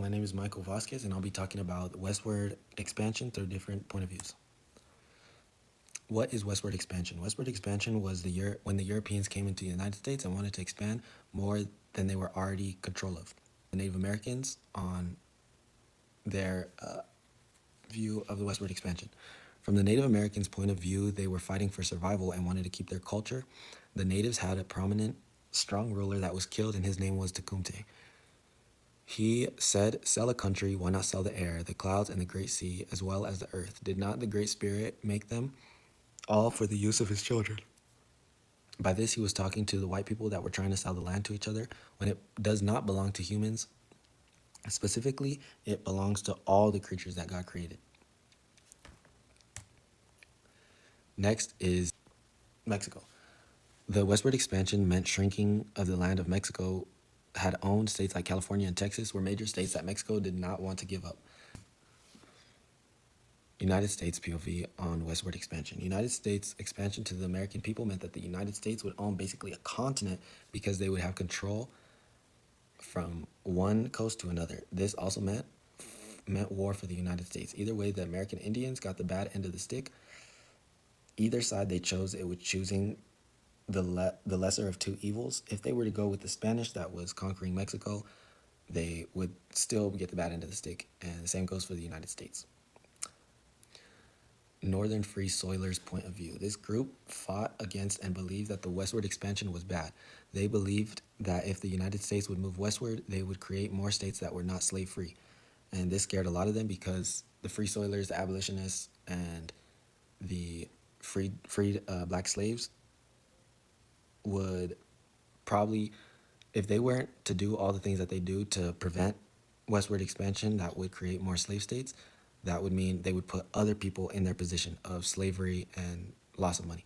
my name is Michael Vasquez, and I'll be talking about westward expansion through different point of views. What is westward expansion? Westward expansion was when the Europeans came into the United States and wanted to expand more than they were already control of. The Native Americans on their view of the westward expansion. From the Native Americans' point of view, they were fighting for survival and wanted to keep their culture. The natives had a prominent, strong ruler that was killed, and his name was Tecumseh. He said, "Sell a country, why not sell the air, the clouds, and the great sea, as well as the earth? Did not the Great Spirit make them all for the use of his children?" By this, he was talking to the white people that were trying to sell the land to each other when it does not belong to humans. Specifically, it belongs to all the creatures that God created. Next is Mexico. The westward expansion meant shrinking of the land of Mexico had owned. States like California and Texas were major states that Mexico did not want to give up. United States POV on westward expansion. United States expansion to the American people meant that the United States would own basically a continent because they would have control from one coast to another. This also meant war for the United States. Either way, the American Indians got the bad end of the stick. Either side they chose, it was choosing the lesser of two evils. If they were to go with the Spanish that was conquering Mexico, they would still get the bad end of the stick, and the same goes for the United States. Northern Free Soilers' point of view. This group fought against and believed that the westward expansion was bad. They believed that if the United States would move westward, they would create more states that were not slave-free. And this scared a lot of them because the Free Soilers, the abolitionists, and the freed black slaves would probably, if they weren't to do all the things that they do to prevent westward expansion that would create more slave states, that would mean they would put other people in their position of slavery and loss of money.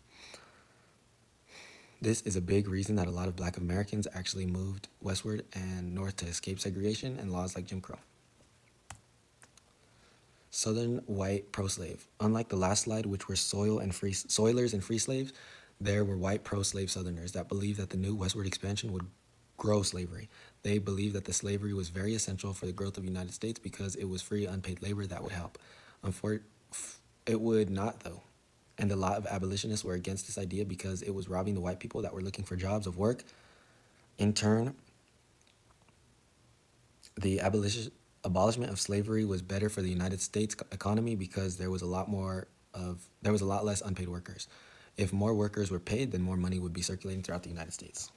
This is a big reason that a lot of black Americans actually moved westward and north to escape segregation and laws like Jim Crow. Southern white pro-slave. Unlike the last slide, which were soilers and free slaves, there were white pro-slave Southerners that believed that the new westward expansion would grow slavery. They believed that the slavery was very essential for the growth of the United States because it was free, unpaid labor that would help. It would not, though. And a lot of abolitionists were against this idea because it was robbing the white people that were looking for jobs of work. In turn, the abolishment of slavery was better for the United States economy because there was a lot less unpaid workers. If more workers were paid, then more money would be circulating throughout the United States.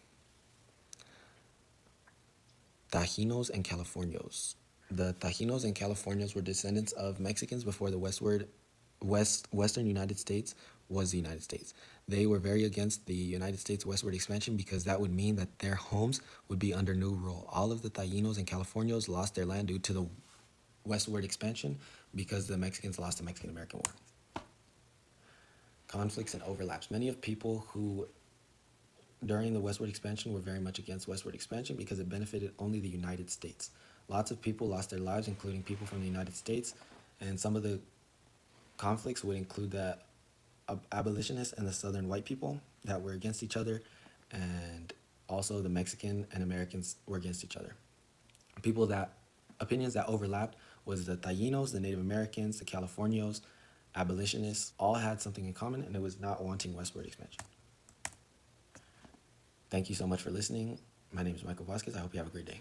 Tajinos and Californios. The Tajinos and Californios were descendants of Mexicans before the Western United States was the United States. They were very against the United States westward expansion because that would mean that their homes would be under new rule. All of the Tajinos and Californios lost their land due to the westward expansion because the Mexicans lost the Mexican-American War. Conflicts and overlaps. Many of people who during the westward expansion were very much against westward expansion because it benefited only the United States. Lots of people lost their lives, including people from the United States, and some of the conflicts would include the abolitionists and the southern white people that were against each other, and also the Mexican and Americans were against each other. Opinions that overlapped was the Taínos, the Native Americans, the Californios, abolitionists, all had something in common, and it was not wanting westward expansion. Thank you so much for listening. My name is Michael Vasquez. I hope you have a great day.